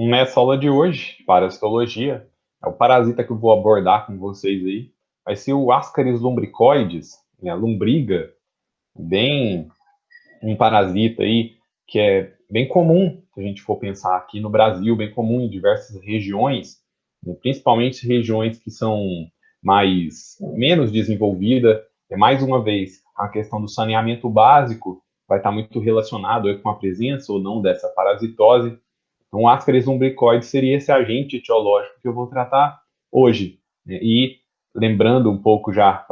Nessa aula de hoje, parasitologia, é o parasita que eu vou abordar com vocês aí, vai ser o Ascaris lumbricoides, né, a lombriga, bem um parasita aí que é bem comum, se a gente for pensar aqui no Brasil, bem comum em diversas regiões, né, principalmente regiões que são menos desenvolvidas. É mais uma vez a questão do saneamento básico vai estar muito relacionado aí com a presença ou não dessa parasitose. Então, o Ascaris lumbricoides seria esse agente etiológico que eu vou tratar hoje, né? E lembrando um pouco já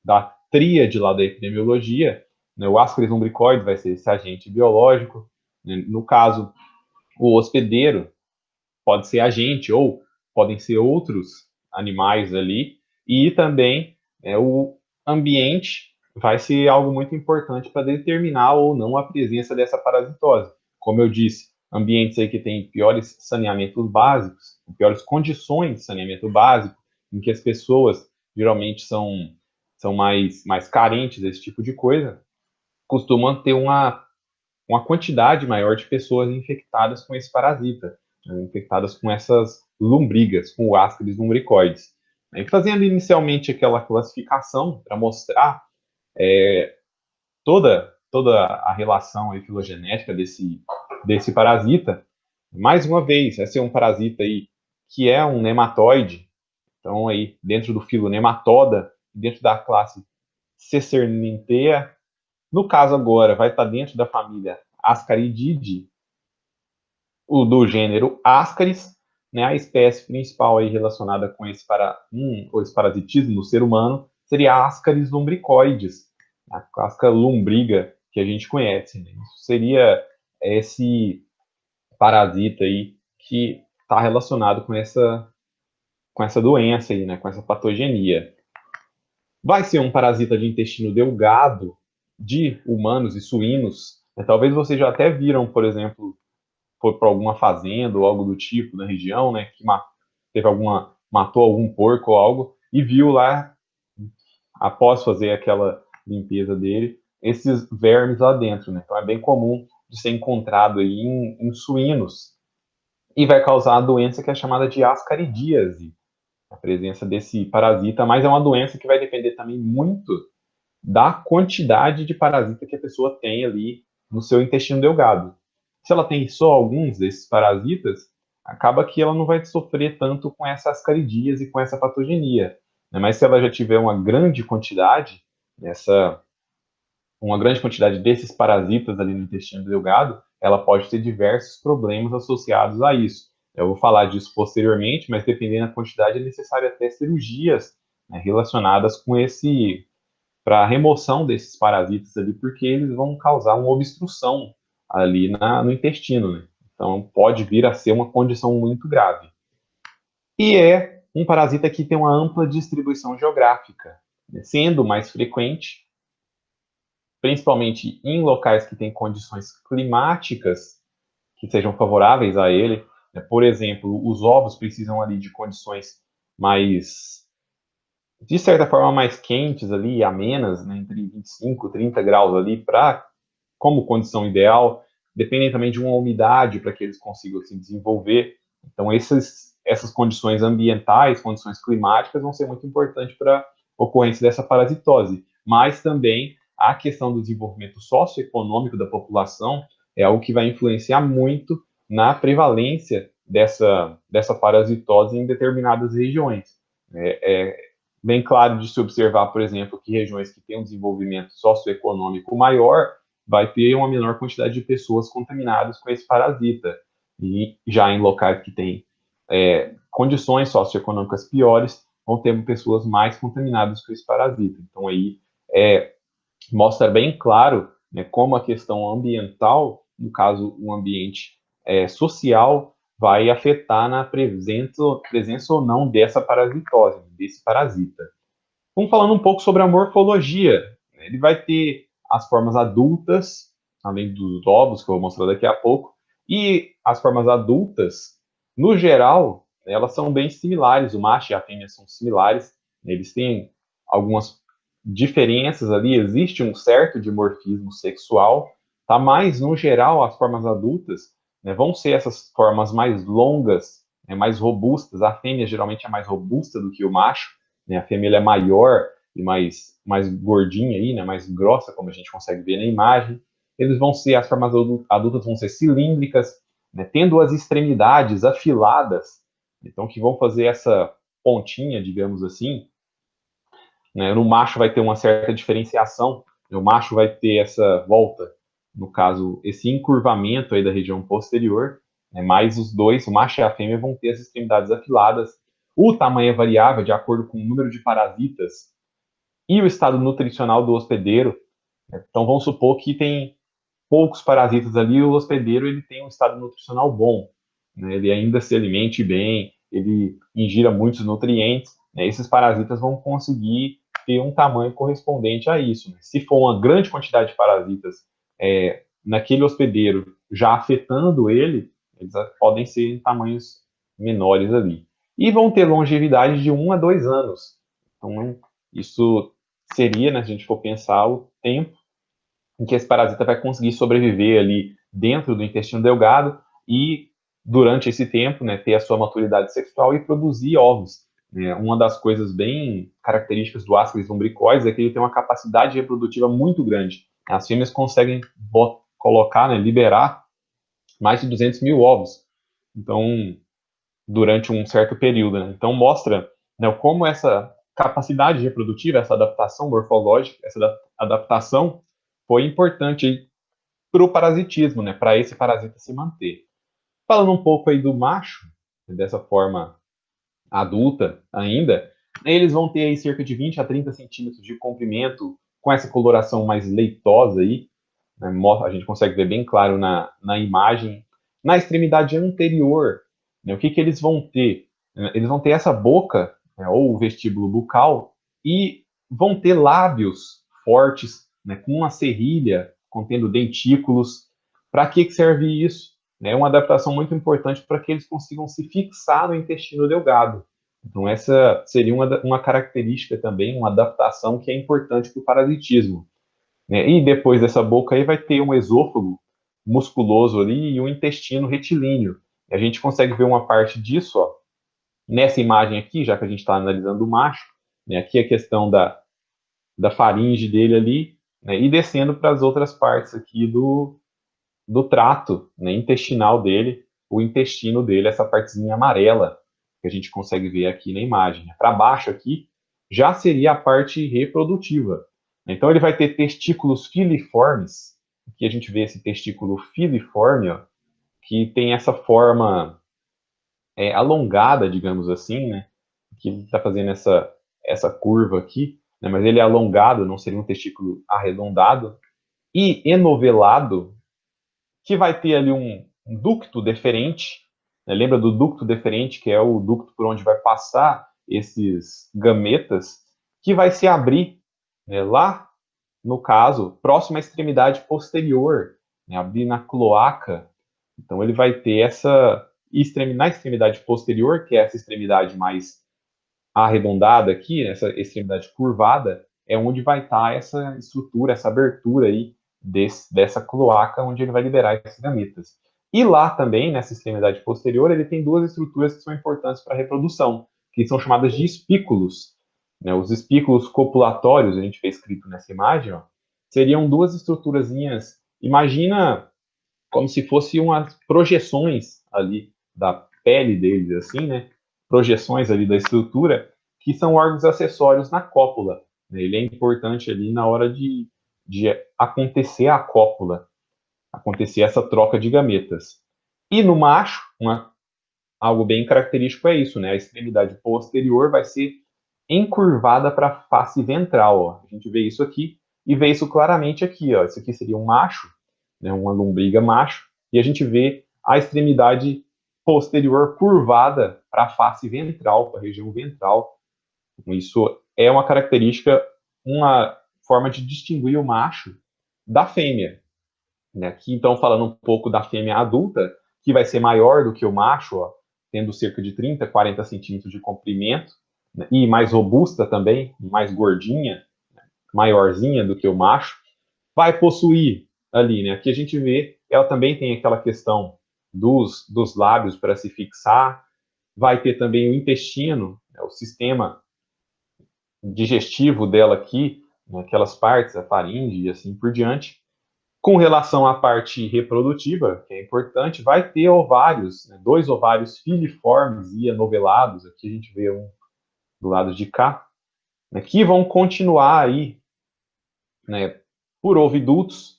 da tríade lá da epidemiologia, né? O Ascaris lumbricoides vai ser esse agente biológico, né? No caso, o hospedeiro pode ser agente ou podem ser outros animais ali, e também o ambiente vai ser algo muito importante para determinar ou não a presença dessa parasitose. Como eu disse, ambientes aí que têm piores saneamentos básicos, piores condições de saneamento básico, em que as pessoas geralmente são mais carentes desse tipo de coisa, costumam ter uma quantidade maior de pessoas infectadas com esse parasita, né, infectadas com essas lombrigas, com o Ascaris lumbricoides. E fazendo inicialmente aquela classificação para mostrar toda a relação aí filogenética desse parasita, mais uma vez, esse é um parasita aí que é um nematóide, então aí dentro do filo Nematoda, dentro da classe Caesernintea, no caso agora vai estar dentro da família Ascarididae, o do gênero Ascaris, né, a espécie principal aí relacionada com esse parasitismo no ser humano seria Ascaris lumbricoides, a clássica lombriga que a gente conhece. Né? Isso seria esse parasita aí que está relacionado com essa doença aí, né, com essa patogenia. Vai ser um parasita de intestino delgado de humanos e suínos. Talvez vocês já até viram, por exemplo, foi para alguma fazenda ou algo do tipo na região, né, que matou algum porco ou algo e viu lá, após fazer aquela limpeza dele, esses vermes lá dentro, né? Então é bem comum de ser encontrado aí em suínos e vai causar a doença que é chamada de ascaridíase, a presença desse parasita, mas é uma doença que vai depender também muito da quantidade de parasita que a pessoa tem ali no seu intestino delgado. Se ela tem só alguns desses parasitas, acaba que ela não vai sofrer tanto com essas ascaridias e com essa patogenia. Né? Mas se ela já tiver uma grande quantidade desses parasitas ali no intestino delgado, ela pode ter diversos problemas associados a isso. Eu vou falar disso posteriormente, mas dependendo da quantidade é necessário até cirurgias, né, relacionadas com esse para a remoção desses parasitas ali, porque eles vão causar uma obstrução ali no intestino, né? Então, pode vir a ser uma condição muito grave. E é um parasita que tem uma ampla distribuição geográfica, né? Sendo mais frequente, principalmente em locais que têm condições climáticas que sejam favoráveis a ele. Né? Por exemplo, os ovos precisam ali de condições mais de certa forma mais quentes ali, amenas, né, entre 25 e 30 graus ali, como condição ideal, dependem também de uma umidade para que eles consigam se desenvolver. Então, essas condições ambientais, condições climáticas vão ser muito importantes para a ocorrência dessa parasitose. Mas também a questão do desenvolvimento socioeconômico da população é algo que vai influenciar muito na prevalência dessa parasitose em determinadas regiões. É bem claro de se observar, por exemplo, que regiões que têm um desenvolvimento socioeconômico maior vai ter uma menor quantidade de pessoas contaminadas com esse parasita. E já em locais que têm condições socioeconômicas piores, vão ter pessoas mais contaminadas com esse parasita. Então, aí mostra bem claro, né, como a questão ambiental, no caso, o ambiente social, vai afetar na presença ou não dessa parasitose, desse parasita. Vamos falando um pouco sobre a morfologia. Ele vai ter as formas adultas, além dos ovos, que eu vou mostrar daqui a pouco, e as formas adultas, no geral, elas são bem similares, o macho e a fêmea são similares, eles têm algumas diferenças ali, existe um certo dimorfismo sexual, tá? Mas, no geral, as formas adultas né, vão ser essas formas mais longas, né, mais robustas. A fêmea geralmente é mais robusta do que o macho, né, a fêmea é maior e mais gordinha aí, né, mais grossa, como a gente consegue ver na imagem. Eles vão ser, as formas adultas vão ser cilíndricas, né, tendo as extremidades afiladas, então que vão fazer essa pontinha, digamos assim, né? No macho vai ter uma certa diferenciação, né? O macho vai ter essa volta, no caso, esse encurvamento aí da região posterior, né? Mas os dois, o macho e a fêmea, vão ter as extremidades afiladas. O tamanho é variável de acordo com o número de parasitas e o estado nutricional do hospedeiro, né? Então vamos supor que tem poucos parasitas ali, e o hospedeiro ele tem um estado nutricional bom, né? Ele ainda se alimente bem, ele ingira muitos nutrientes, né? Esses parasitas vão conseguir ter um tamanho correspondente a isso, né? Se for uma grande quantidade de parasitas naquele hospedeiro já afetando ele, eles podem ser em tamanhos menores ali. E vão ter longevidade de 1 a 2 anos. Então, isso seria, né, se a gente for pensar, o tempo em que esse parasita vai conseguir sobreviver ali dentro do intestino delgado e, durante esse tempo, né, ter a sua maturidade sexual e produzir ovos. Né? Uma das coisas bem características do Ascaris lumbricoides é que ele tem uma capacidade reprodutiva muito grande. As fêmeas conseguem colocar, né, liberar mais de 200 mil ovos. Então, durante um certo período. Né? Então, mostra, né, como essa capacidade reprodutiva, essa adaptação morfológica, essa adaptação foi importante para o parasitismo, né, para esse parasita se manter. Falando um pouco aí do macho, dessa forma adulta ainda, eles vão ter aí cerca de 20 a 30 centímetros de comprimento, com essa coloração mais leitosa aí, né, a gente consegue ver bem claro na imagem. Na extremidade anterior, né, o que, que eles vão ter? Eles vão ter essa boca, né, ou o vestíbulo bucal, e vão ter lábios fortes, né, com uma serrilha contendo dentículos. Para que serve isso? É uma adaptação muito importante para que eles consigam se fixar no intestino delgado. Então, essa seria uma característica também, uma adaptação que é importante para o parasitismo. Né? E depois dessa boca aí vai ter um esôfago musculoso ali e um intestino retilíneo. E a gente consegue ver uma parte disso, ó, nessa imagem aqui, já que a gente está analisando o macho, né? Aqui a questão da faringe dele ali, né? E descendo para as outras partes aqui do trato, né, intestinal dele, o intestino dele, essa partezinha amarela que a gente consegue ver aqui na imagem. Para baixo aqui já seria a parte reprodutiva. Então ele vai ter testículos filiformes, que a gente vê esse testículo filiforme, ó, que tem essa forma alongada, digamos assim, né, que está fazendo essa curva aqui, né, mas ele é alongado, não seria um testículo arredondado, e enovelado, que vai ter ali um ducto deferente, né? Lembra do ducto deferente, que é o ducto por onde vai passar esses gametas, que vai se abrir, né, lá, no caso, próximo à extremidade posterior, né, abrir na cloaca. Então ele vai ter na extremidade posterior, que é essa extremidade mais arredondada aqui, essa extremidade curvada, é onde vai estar essa estrutura, essa abertura aí dessa cloaca, onde ele vai liberar esses gametas. E lá também, nessa extremidade posterior, ele tem duas estruturas que são importantes para a reprodução, que são chamadas de espículos. Né? Os espículos copulatórios, a gente vê escrito nessa imagem, ó, seriam duas estruturazinhas, imagina como se fossem umas projeções ali da pele deles, assim, né? Projeções ali da estrutura, que são órgãos acessórios na cópula. Né? Ele é importante ali na hora de acontecer a cópula, acontecer essa troca de gametas. E no macho, algo bem característico é isso, né? A extremidade posterior vai ser encurvada para a face ventral. Ó. A gente vê isso aqui e vê isso claramente aqui. Ó. Isso aqui seria um macho, né? Uma lombriga macho, e a gente vê a extremidade posterior curvada para a face ventral, para a região ventral. Isso é uma característica, uma forma de distinguir o macho da fêmea. Né? Aqui, então, falando um pouco da fêmea adulta, que vai ser maior do que o macho, ó, tendo cerca de 30, 40 centímetros de comprimento, né? E mais robusta também, mais gordinha, maiorzinha do que o macho, vai possuir ali, né? Aqui a gente vê, ela também tem aquela questão dos lábios para se fixar, vai ter também o intestino, né, o sistema digestivo dela aqui, né, aquelas partes, a faringe e assim por diante. Com relação à parte reprodutiva, que é importante, vai ter ovários, né, 2 ovários filiformes e anovelados, aqui a gente vê um do lado de cá, né, que vão continuar aí, né, por ovidutos.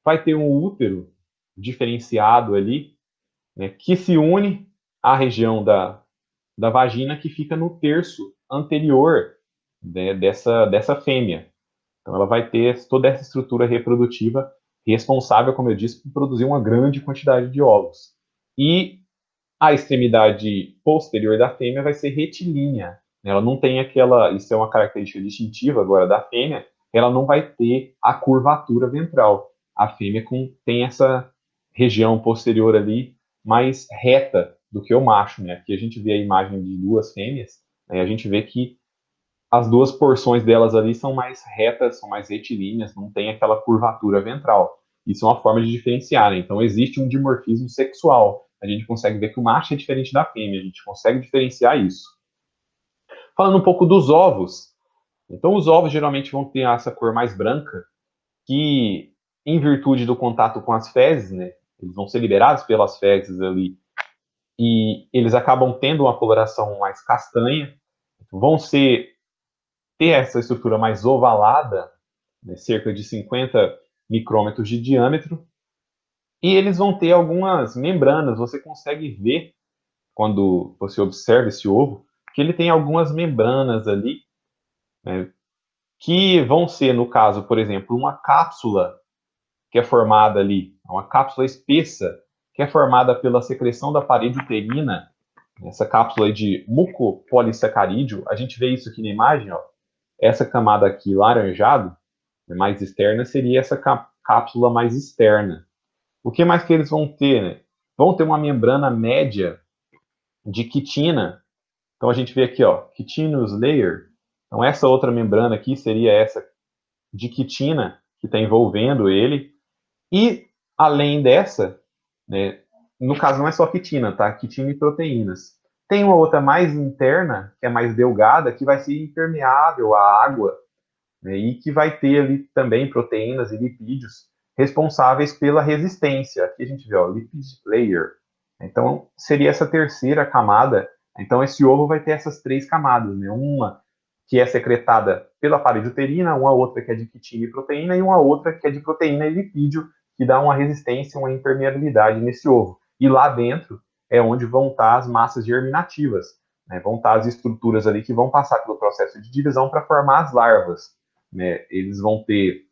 Vai ter um útero diferenciado ali, né, que se une à região da vagina, que fica no terço anterior, né, dessa fêmea. Então, ela vai ter toda essa estrutura reprodutiva responsável, como eu disse, por produzir uma grande quantidade de ovos. E a extremidade posterior da fêmea vai ser retilínea. Ela não tem aquela, isso é uma característica distintiva agora da fêmea, ela não vai ter a curvatura ventral. A fêmea tem essa região posterior ali mais reta do que o macho, né? Aqui a gente vê a imagem de 2 fêmeas, né? A gente vê que as 2 porções delas ali são mais retas, são mais retilíneas, não tem aquela curvatura ventral. Isso é uma forma de diferenciar, né? Então, existe um dimorfismo sexual. A gente consegue ver que o macho é diferente da fêmea, a gente consegue diferenciar isso. Falando um pouco dos ovos. Então, os ovos geralmente vão ter essa cor mais branca, que, em virtude do contato com as fezes, né? Eles vão ser liberados pelas fezes ali, e eles acabam tendo uma coloração mais castanha, vão ter essa estrutura mais ovalada, né, cerca de 50 micrômetros de diâmetro, e eles vão ter algumas membranas. Você consegue ver, quando você observa esse ovo, que ele tem algumas membranas ali, né, que vão ser, no caso, por exemplo, uma cápsula que é formada ali, uma cápsula espessa, que é formada pela secreção da parede uterina, essa cápsula de mucopolissacarídeo. A gente vê isso aqui na imagem, ó. Essa camada aqui laranjado, mais externa, seria essa cápsula mais externa. O que mais que eles vão ter, né? Vão ter uma membrana média de quitina. Então a gente vê aqui, ó, chitinous layer. Então essa outra membrana aqui seria essa de quitina que está envolvendo ele. E além dessa, né, no caso não é só quitina, tá? Quitina e proteínas. Tem uma outra mais interna, que é mais delgada, que vai ser impermeável à água, né, e que vai ter ali também proteínas e lipídios responsáveis pela resistência. Aqui a gente vê, ó, lipid layer. Então, seria essa terceira camada. Então, esse ovo vai ter essas 3 camadas, né? Uma que é secretada pela parede uterina, uma outra que é de quitina e proteína, e uma outra que é de proteína e lipídio, que dá uma resistência, uma impermeabilidade nesse ovo. E lá dentro é onde vão estar as massas germinativas, né? Vão estar as estruturas ali que vão passar pelo processo de divisão para formar as larvas, né? Eles vão ter,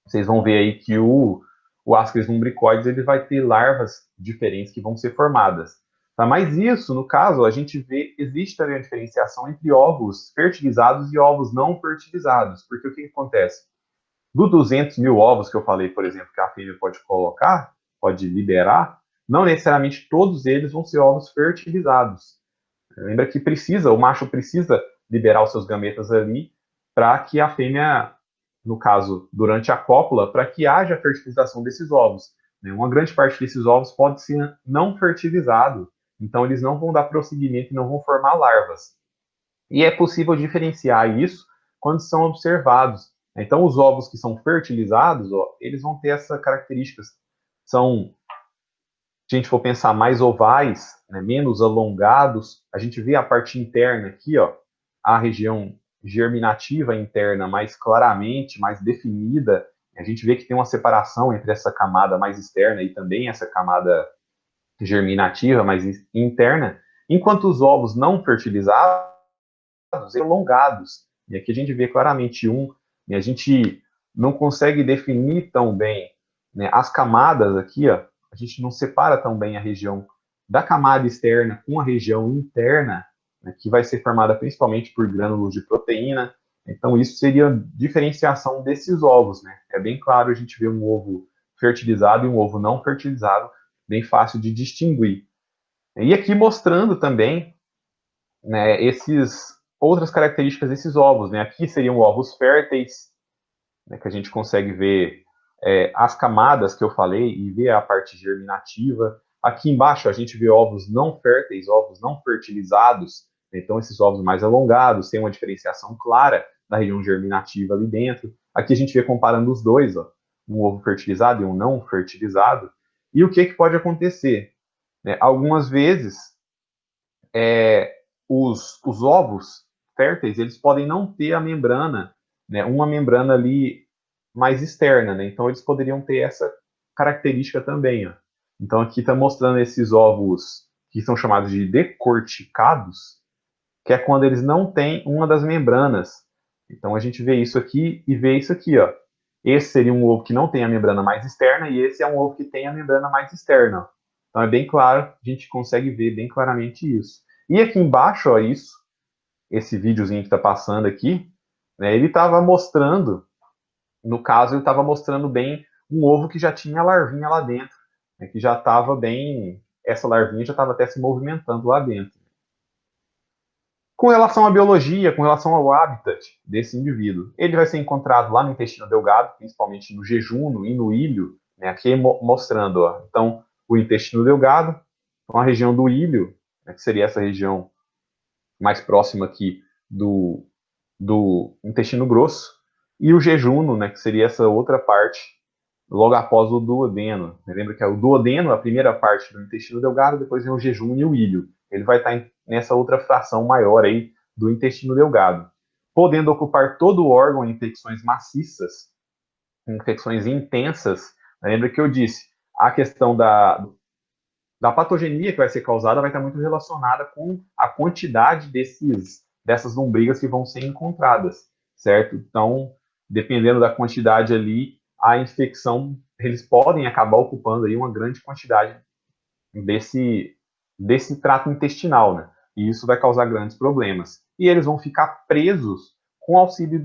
vocês vão ver aí que o Ascaris lumbricoides ele vai ter larvas diferentes que vão ser formadas. Tá? Mas isso, no caso, a gente vê, existe também a diferenciação entre ovos fertilizados e ovos não fertilizados. Porque o que acontece? Do 200 mil ovos que eu falei, por exemplo, que a fêmea pode colocar, pode liberar, não necessariamente todos eles vão ser ovos fertilizados. Lembra que o macho precisa liberar os seus gametas ali para que a fêmea, no caso, durante a cópula, para que haja a fertilização desses ovos. Uma grande parte desses ovos pode ser não fertilizado, então eles não vão dar prosseguimento e não vão formar larvas. E é possível diferenciar isso quando são observados. Então, os ovos que são fertilizados, ó, eles vão ter essas características. São, se a gente for pensar, mais ovais, né, menos alongados. A gente vê a parte interna aqui, ó, a região germinativa interna mais claramente, mais definida. A gente vê que tem uma separação entre essa camada mais externa e também essa camada germinativa mais interna, enquanto os ovos não fertilizados são alongados. E aqui a gente vê claramente e a gente não consegue definir tão bem, né, as camadas aqui, ó, a gente não separa tão bem a região da camada externa com a região interna, né, que vai ser formada principalmente por grânulos de proteína. Então, isso seria a diferenciação desses ovos, né? É bem claro a gente ver um ovo fertilizado e um ovo não fertilizado, bem fácil de distinguir. E aqui mostrando também, né, outras características desses ovos, né? Aqui seriam ovos férteis, né, que a gente consegue ver as camadas que eu falei e ver a parte germinativa. Aqui embaixo a gente vê ovos não férteis, ovos não fertilizados. Então esses ovos mais alongados têm uma diferenciação clara da região germinativa ali dentro. Aqui a gente vê comparando os dois, ó, um ovo fertilizado e um não fertilizado. E o que pode acontecer? Algumas vezes os ovos férteis eles podem não ter a membrana, uma membrana ali mais externa, então eles poderiam ter essa característica também. Ó. Então aqui está mostrando esses ovos que são chamados de decorticados, que é quando eles não têm uma das membranas. Então a gente vê isso aqui e vê isso aqui, ó. Esse seria um ovo que não tem a membrana mais externa e esse é um ovo que tem a membrana mais externa. Então é bem claro, a gente consegue ver bem claramente isso. E aqui embaixo, ó, esse videozinho que está passando aqui, ele estava mostrando, no caso, ele estava mostrando bem um ovo que já tinha a larvinha lá dentro, que já estava bem, essa larvinha já estava até se movimentando lá dentro. Com relação à biologia, com relação ao habitat desse indivíduo, ele vai ser encontrado lá no intestino delgado, principalmente no jejuno e no ilho, aqui mostrando, ó, então, o intestino delgado, então a região do ilho, que seria essa região mais próxima aqui do intestino grosso, e o jejuno, que seria essa outra parte logo após o duodeno. Lembra que é o duodeno, a primeira parte do intestino delgado, depois vem o jejuno e o ilho. Ele vai estar nessa outra fração maior aí do intestino delgado, podendo ocupar todo o órgão em infecções maciças, infecções intensas. Lembra que eu disse, a questão da patogenia que vai ser causada vai estar muito relacionada com a quantidade dessas lombrigas que vão ser encontradas, certo? Então, dependendo da quantidade ali, a infecção, eles podem acabar ocupando aí uma grande quantidade desse trato intestinal, E isso vai causar grandes problemas. E eles vão ficar presos com o auxílio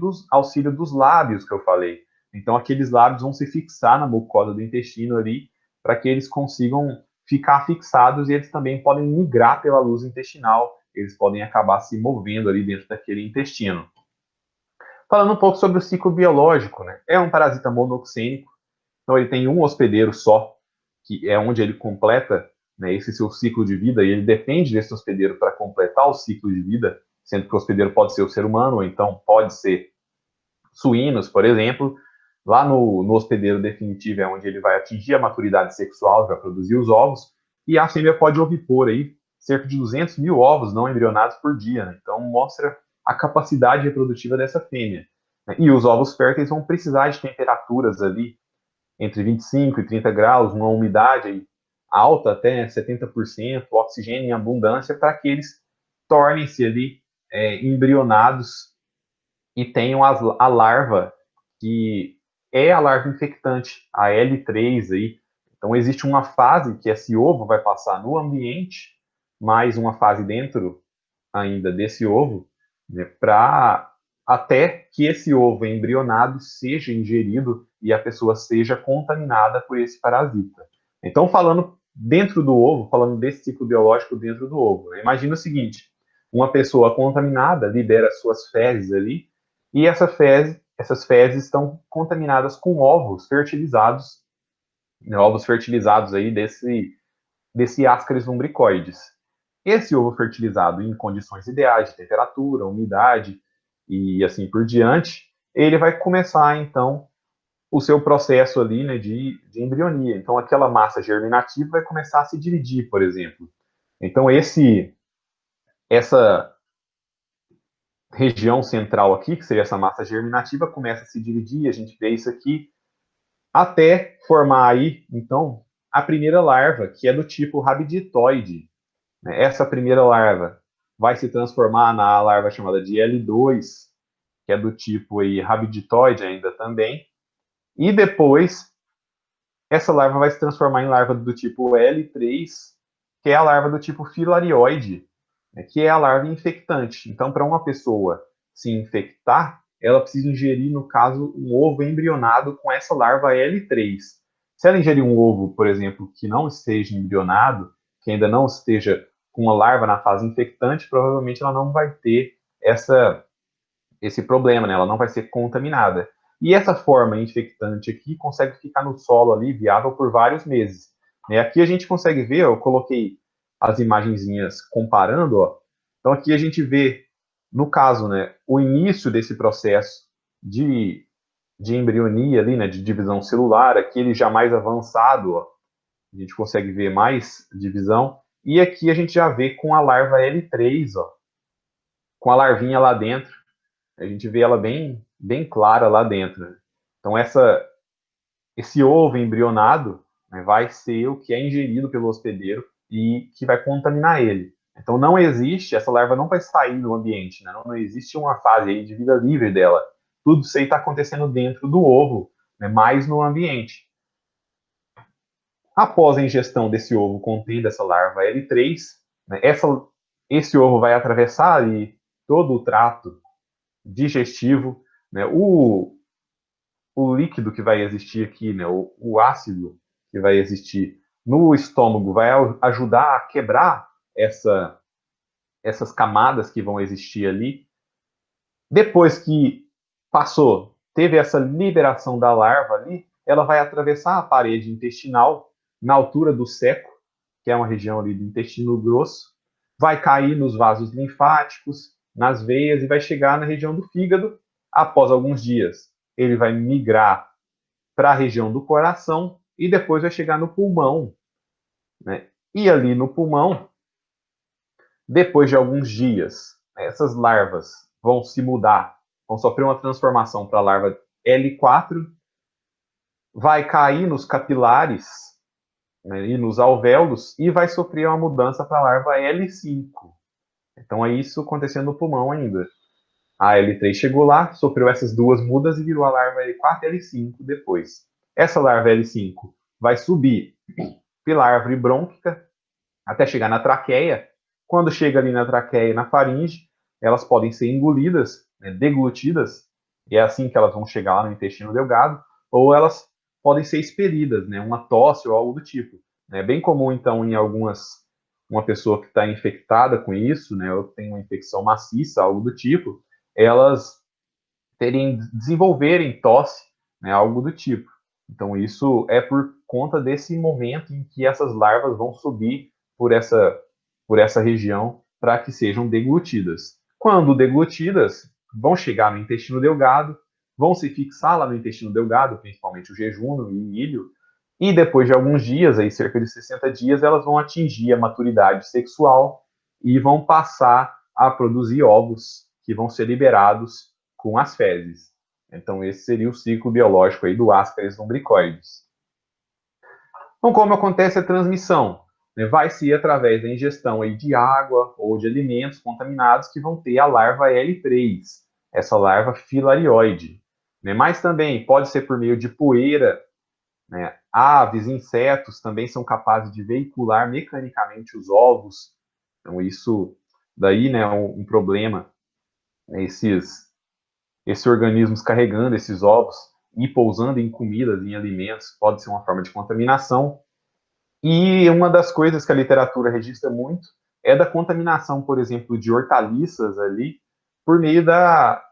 dos lábios que eu falei. Então, aqueles lábios vão se fixar na mucosa do intestino ali, para que eles consigam ficar fixados e eles também podem migrar pela luz intestinal, eles podem acabar se movendo ali dentro daquele intestino. Falando um pouco sobre o ciclo biológico, É um parasita monoxênico, então ele tem um hospedeiro só, que é onde ele completa esse seu ciclo de vida, e ele depende desse hospedeiro para completar o ciclo de vida, sendo que o hospedeiro pode ser o ser humano, ou então pode ser suínos, por exemplo. Lá no hospedeiro definitivo é onde ele vai atingir a maturidade sexual, vai produzir os ovos, e a fêmea pode ovipor aí cerca de 200 mil ovos não embrionados por dia. Então mostra a capacidade reprodutiva dessa fêmea. E os ovos férteis vão precisar de temperaturas ali entre 25 e 30 graus, uma umidade alta até 70%, oxigênio em abundância, para que eles tornem-se ali embrionados e tenham a larva, que é a larva infectante, a L3 aí. Então existe uma fase que esse ovo vai passar no ambiente, mais uma fase dentro ainda desse ovo, para até que esse ovo embrionado seja ingerido e a pessoa seja contaminada por esse parasita. Então, falando dentro do ovo, falando desse ciclo biológico dentro do ovo, imagina o seguinte: uma pessoa contaminada libera suas fezes ali, e essas fezes estão contaminadas com ovos fertilizados, ovos fertilizados aí desse Ascaris lumbricoides. Esse ovo fertilizado em condições ideais de temperatura, umidade e assim por diante, ele vai começar, então, o seu processo ali de embrionia. Então, aquela massa germinativa vai começar a se dividir, por exemplo. Então, essa região central aqui, que seria essa massa germinativa, começa a se dividir, a gente vê isso aqui, até formar aí, então, a primeira larva, que é do tipo rabiditoide. Essa primeira larva vai se transformar na larva chamada de L2, que é do tipo aí rabiditoide ainda também, e depois essa larva vai se transformar em larva do tipo L3, que é a larva do tipo filarioide, que é a larva infectante. Então, para uma pessoa se infectar, ela precisa ingerir, no caso, um ovo embrionado com essa larva L3. Se ela ingerir um ovo, por exemplo, que não esteja embrionado, que ainda não esteja com uma larva na fase infectante, provavelmente ela não vai ter esse problema, Ela não vai ser contaminada. E essa forma infectante aqui consegue ficar no solo ali viável por vários meses. Aqui a gente consegue ver, eu coloquei as imagenzinhas comparando, ó. Então aqui a gente vê, no caso, né, o início desse processo de embrionia ali, né, de divisão celular, aqui ele já mais avançado, ó, a gente consegue ver mais divisão, e aqui a gente já vê com a larva L3, ó, com a larvinha lá dentro, a gente vê ela bem clara lá dentro. Né? Então esse ovo embrionado, né, vai ser o que é ingerido pelo hospedeiro e que vai contaminar ele. Então não existe, essa larva não vai sair do ambiente, né? Não existe uma fase aí de vida livre dela. Tudo isso aí está acontecendo dentro do ovo, né, mais no ambiente. Após a ingestão desse ovo contendo essa larva L3, né, esse ovo vai atravessar ali todo o trato digestivo, né, o líquido que vai existir aqui, né, o ácido que vai existir no estômago vai ajudar a quebrar essas camadas que vão existir ali. Depois que passou, teve essa liberação da larva ali, ela vai atravessar a parede intestinal na altura do seco, que é uma região ali do intestino grosso, vai cair nos vasos linfáticos, nas veias e vai chegar na região do fígado. Após alguns dias, ele vai migrar para a região do coração e depois vai chegar no pulmão. Né? E ali no pulmão, depois de alguns dias, essas larvas vão se mudar, vão sofrer uma transformação para a larva L4, vai cair nos capilares, né, e nos alvéolos e vai sofrer uma mudança para a larva L5. Então é isso acontecendo no pulmão ainda. A L3 chegou lá, sofreu essas duas mudas e virou a larva L4 e L5 depois. Essa larva L5 vai subir pela árvore brônquica até chegar na traqueia. Quando chega ali na traqueia e na faringe, elas podem ser engolidas, né, deglutidas, e é assim que elas vão chegar lá no intestino delgado, ou elas podem ser expelidas, né, uma tosse ou algo do tipo. É bem comum, então, em uma pessoa que está infectada com isso, né, ou tem uma infecção maciça, algo do tipo, elas desenvolverem tosse, né, algo do tipo. Então, isso é por conta desse momento em que essas larvas vão subir por essa região para que sejam deglutidas. Quando deglutidas, vão chegar no intestino delgado, vão se fixar lá no intestino delgado, principalmente o jejum e o milho, e depois de alguns dias, aí cerca de 60 dias, elas vão atingir a maturidade sexual e vão passar a produzir ovos que vão ser liberados com as fezes. Então, esse seria o ciclo biológico aí do Ascaris lumbricoides. Então, como acontece a transmissão? Vai ser através da ingestão aí de água ou de alimentos contaminados que vão ter a larva L3, essa larva filarioide. Mas também pode ser por meio de poeira, né? Aves, insetos também são capazes de veicular mecanicamente os ovos. Então, isso daí, né, é um problema. Esses organismos carregando esses ovos e pousando em comidas, em alimentos, pode ser uma forma de contaminação. E uma das coisas que a literatura registra muito é da contaminação, por exemplo, de hortaliças ali, por meio da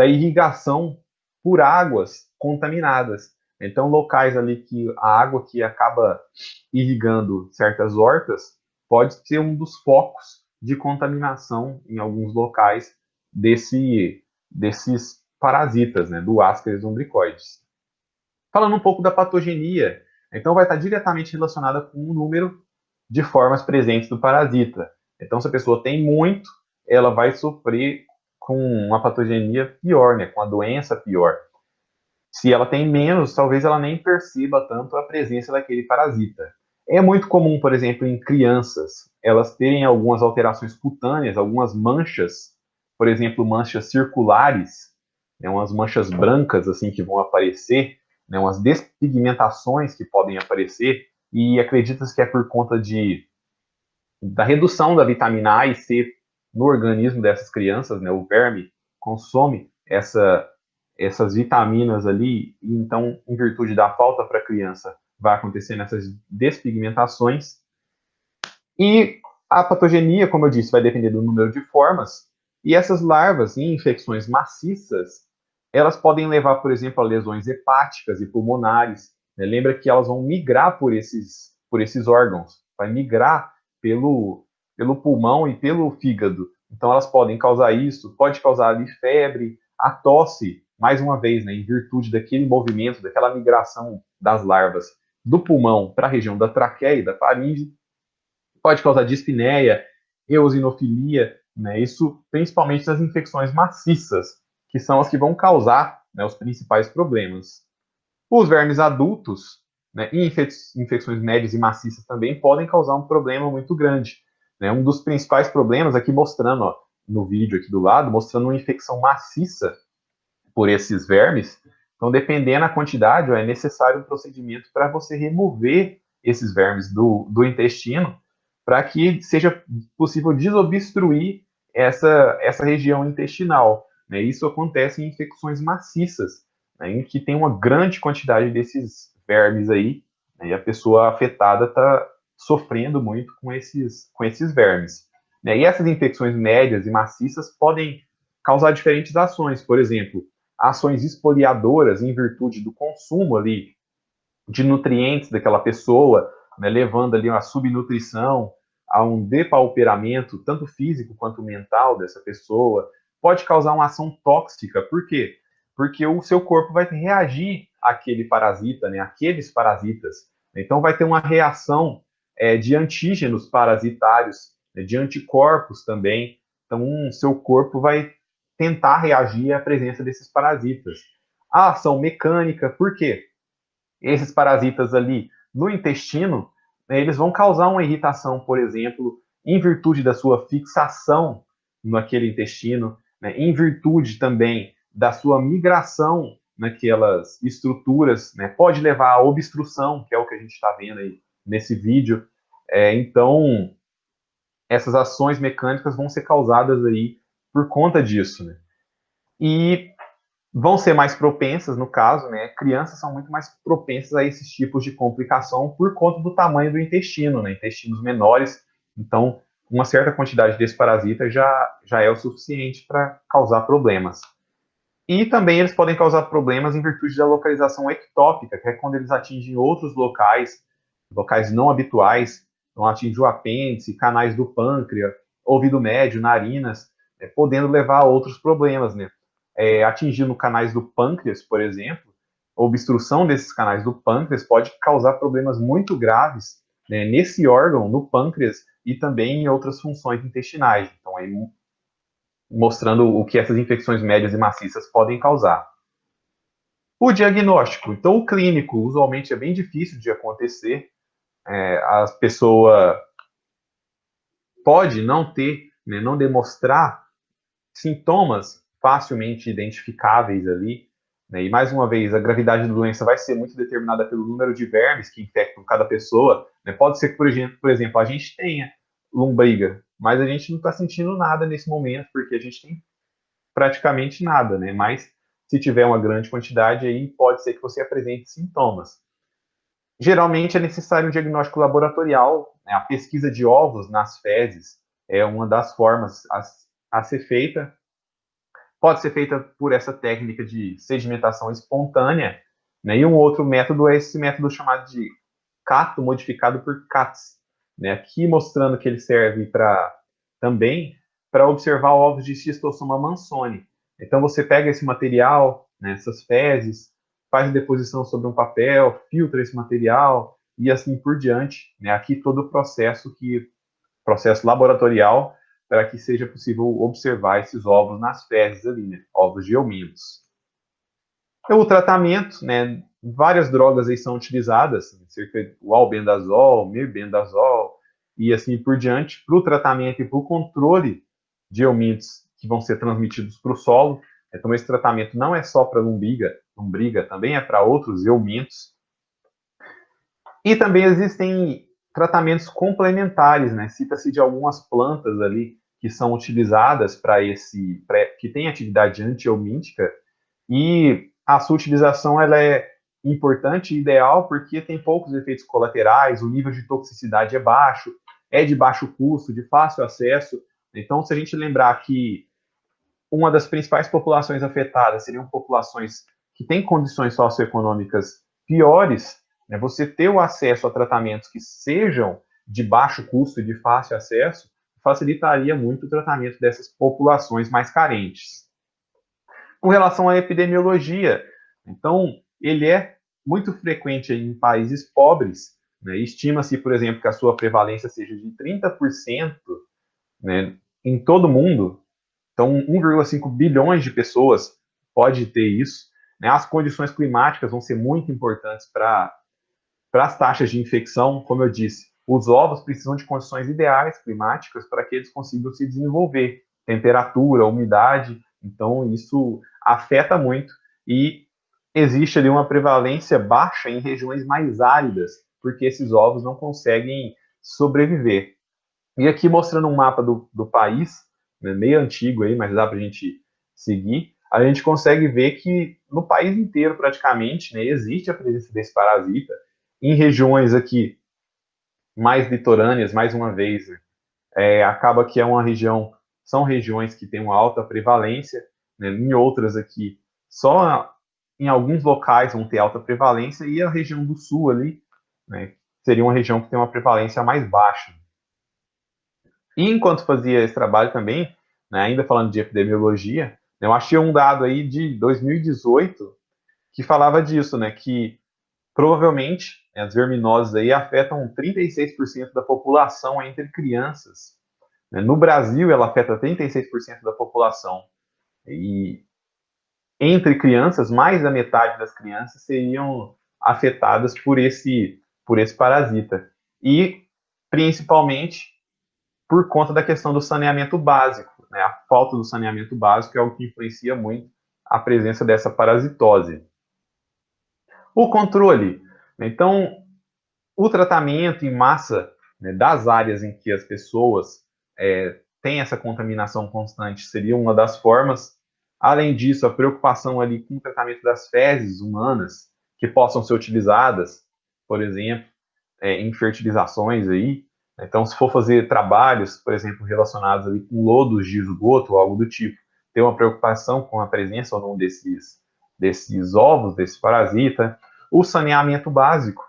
irrigação por águas contaminadas. Então, locais ali que a água que acaba irrigando certas hortas pode ser um dos focos de contaminação em alguns locais desses parasitas, né, do Ascaris lumbricoides. Falando um pouco da patogenia, então vai estar diretamente relacionada com o número de formas presentes do parasita. Então, se a pessoa tem muito, ela vai sofrer com uma patogenia pior, né, com a doença pior. Se ela tem menos, talvez ela nem perceba tanto a presença daquele parasita. É muito comum, por exemplo, em crianças, elas terem algumas alterações cutâneas, algumas manchas, por exemplo, manchas circulares, né, umas manchas brancas assim que vão aparecer, né, umas despigmentações que podem aparecer, e acredita-se que é por conta da redução da vitamina A e C no organismo dessas crianças, né, o verme consome essas vitaminas ali, e então, em virtude da falta para a criança, vai acontecendo essas despigmentações. E a patogenia, como eu disse, vai depender do número de formas, e essas larvas em infecções maciças, elas podem levar, por exemplo, a lesões hepáticas e pulmonares. Né? Lembra que elas vão migrar por por esses órgãos, vai migrar pelo pulmão e pelo fígado. Então, elas podem causar isso, pode causar ali febre, a tosse, mais uma vez, né, em virtude daquele movimento, daquela migração das larvas do pulmão para a região da traqueia e da faringe, pode causar dispneia, eosinofilia, né, isso principalmente nas infecções maciças, que são as que vão causar, né, os principais problemas. Os vermes adultos, né, e infecções médias e maciças também podem causar um problema muito grande. Né? Um dos principais problemas, aqui mostrando, ó, no vídeo aqui do lado, mostrando uma infecção maciça por esses vermes. Então, dependendo da quantidade, ó, é necessário um procedimento para você remover esses vermes do intestino, para que seja possível desobstruir essa região intestinal. Né? Isso acontece em infecções maciças, né, em que tem uma grande quantidade desses vermes aí, né, e a pessoa afetada está sofrendo muito com esses vermes. Né? E essas infecções médias e maciças podem causar diferentes ações, por exemplo, ações expoliadoras em virtude do consumo ali de nutrientes daquela pessoa, né, levando ali uma subnutrição, a um depauperamento, tanto físico quanto mental dessa pessoa, pode causar uma ação tóxica. Por quê? Porque o seu corpo vai reagir àquele parasita, né, àqueles parasitas. Então, vai ter uma reação de antígenos parasitários, né, de anticorpos também. Então, seu corpo vai tentar reagir à presença desses parasitas. A ação mecânica, por quê? Esses parasitas ali no intestino, né, eles vão causar uma irritação, por exemplo, em virtude da sua fixação naquele intestino, né, em virtude também da sua migração naquelas estruturas, né, pode levar à obstrução, que é o que a gente está vendo aí nesse vídeo. Então, essas ações mecânicas vão ser causadas aí por conta disso, né? E vão ser mais propensas, no caso, né? Crianças são muito mais propensas a esses tipos de complicação por conta do tamanho do intestino, né? Intestinos menores, então uma certa quantidade desse parasita já é o suficiente para causar problemas. E também eles podem causar problemas em virtude da localização ectópica, que é quando eles atingem outros locais não habituais, então atingem o apêndice, canais do pâncreas, ouvido médio, narinas, podendo levar a outros problemas, né? Atingindo canais do pâncreas, por exemplo, a obstrução desses canais do pâncreas pode causar problemas muito graves, né, nesse órgão, no pâncreas, e também em outras funções intestinais. Então, aí, mostrando o que essas infecções médias e maciças podem causar. O diagnóstico. Então, o clínico, usualmente, é bem difícil de acontecer. A pessoa pode não ter, né, não demonstrar sintomas facilmente identificáveis ali, né? E mais uma vez, a gravidade da doença vai ser muito determinada pelo número de vermes que infectam cada pessoa, né? Pode ser que, por exemplo, a gente tenha lombriga, mas a gente não está sentindo nada nesse momento, porque a gente tem praticamente nada, né? Mas se tiver uma grande quantidade, aí pode ser que você apresente sintomas. Geralmente é necessário um diagnóstico laboratorial, né? A pesquisa de ovos nas fezes é uma das formas a ser feita. Pode ser feita por essa técnica de sedimentação espontânea, né? E um outro método é esse método chamado de cato modificado por CATS, né? Aqui mostrando que ele serve também para observar ovos de Schistosoma mansoni. Então você pega esse material, né, essas fezes, faz a deposição sobre um papel, filtra esse material e assim por diante, né? Aqui todo o processo laboratorial para que seja possível observar esses ovos nas fezes ali, né? Ovos de eumínus. Então, o tratamento, né? Várias drogas aí são utilizadas, cerca o albendazol, mebendazol e assim por diante, para o tratamento e para o controle de eumínus que vão ser transmitidos para o solo. Então, esse tratamento não é só para lombriga, também é para outros eumínus. E também existem tratamentos complementares, né? Cita-se de algumas plantas ali que são utilizadas que têm atividade antieumíntica, e a sua utilização ela é importante e ideal porque tem poucos efeitos colaterais, o nível de toxicidade é baixo, é de baixo custo, de fácil acesso. Então, se a gente lembrar que uma das principais populações afetadas seriam populações que têm condições socioeconômicas piores, né, você ter o acesso a tratamentos que sejam de baixo custo e de fácil acesso, facilitaria muito o tratamento dessas populações mais carentes. Com relação à epidemiologia, então, ele é muito frequente em países pobres, né? Estima-se, por exemplo, que a sua prevalência seja de 30%, né, em todo o mundo. Então, 1,5 bilhões de pessoas pode ter isso, né? As condições climáticas vão ser muito importantes para as taxas de infecção, como eu disse. Os ovos precisam de condições ideais climáticas para que eles consigam se desenvolver. Temperatura, umidade, então isso afeta muito e existe ali uma prevalência baixa em regiões mais áridas, porque esses ovos não conseguem sobreviver. E aqui mostrando um mapa do país, né, meio antigo aí, mas dá para a gente seguir, a gente consegue ver que no país inteiro praticamente, né, existe a presença desse parasita. Em regiões aqui mais litorâneas, mais uma vez, acaba que é uma região, são regiões que têm uma alta prevalência, né, em outras aqui, só em alguns locais vão ter alta prevalência, e a região do sul ali, né, seria uma região que tem uma prevalência mais baixa. E enquanto fazia esse trabalho também, né, ainda falando de epidemiologia, né, eu achei um dado aí de 2018 que falava disso, né, que provavelmente as verminoses aí afetam 36% da população entre crianças. Né? No Brasil, ela afeta 36% da população. E entre crianças, mais da metade das crianças seriam afetadas por esse parasita. E, principalmente, por conta da questão do saneamento básico. Né? A falta do saneamento básico é o que influencia muito a presença dessa parasitose. O controle. Então, o tratamento em massa, né, das áreas em que as pessoas têm essa contaminação constante seria uma das formas. Além disso, a preocupação ali com o tratamento das fezes humanas que possam ser utilizadas, por exemplo, em fertilizações aí. Então, se for fazer trabalhos, por exemplo, relacionados ali com lodos de esgoto ou algo do tipo, ter uma preocupação com a presença ou não desses ovos, desse parasita. O saneamento básico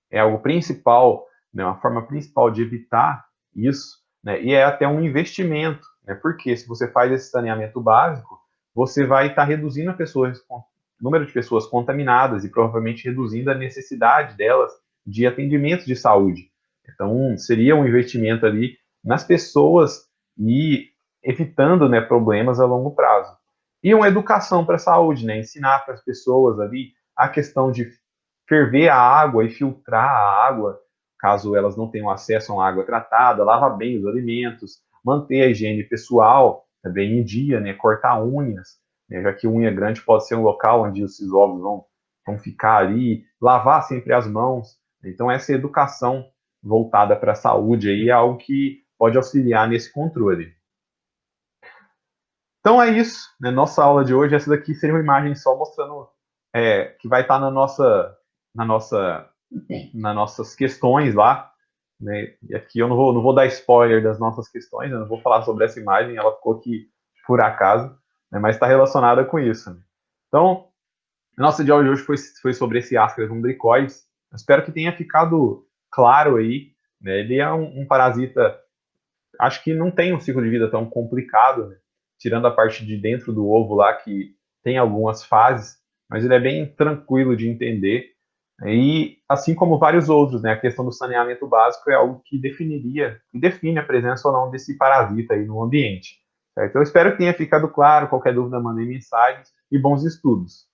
é algo principal, né, uma forma principal de evitar isso, né, e é até um investimento, né, porque se você faz esse saneamento básico, você vai estar reduzindo o número de pessoas contaminadas e provavelmente reduzindo a necessidade delas de atendimento de saúde. Então, seria um investimento ali nas pessoas e evitando, né, problemas a longo prazo. E uma educação para a saúde, né, ensinar para as pessoas ali a questão de ferver a água e filtrar a água, caso elas não tenham acesso a uma água tratada, lavar bem os alimentos, manter a higiene pessoal também em dia, né, cortar unhas, né, já que unha grande pode ser um local onde esses ovos vão ficar ali, lavar sempre as mãos. Então, essa educação voltada para a saúde aí é algo que pode auxiliar nesse controle. Então é isso, né? Nossa aula de hoje, essa daqui seria uma imagem só mostrando que vai estar na nossa, nas nossas questões lá, né? E aqui eu não vou dar spoiler das nossas questões, eu não vou falar sobre essa imagem, ela ficou aqui por acaso, né? Mas está relacionada com isso. Né? Então, a nossa aula de hoje foi sobre esse Ascaris umbricoides. Espero que tenha ficado claro aí. Né? Ele é um parasita, acho que não tem um ciclo de vida tão complicado, né? Tirando a parte de dentro do ovo lá, que tem algumas fases, mas ele é bem tranquilo de entender. E assim como vários outros, né? A questão do saneamento básico é algo que define a presença ou não desse parasita aí no ambiente. Certo? Eu espero que tenha ficado claro. Qualquer dúvida, mandem mensagens e bons estudos.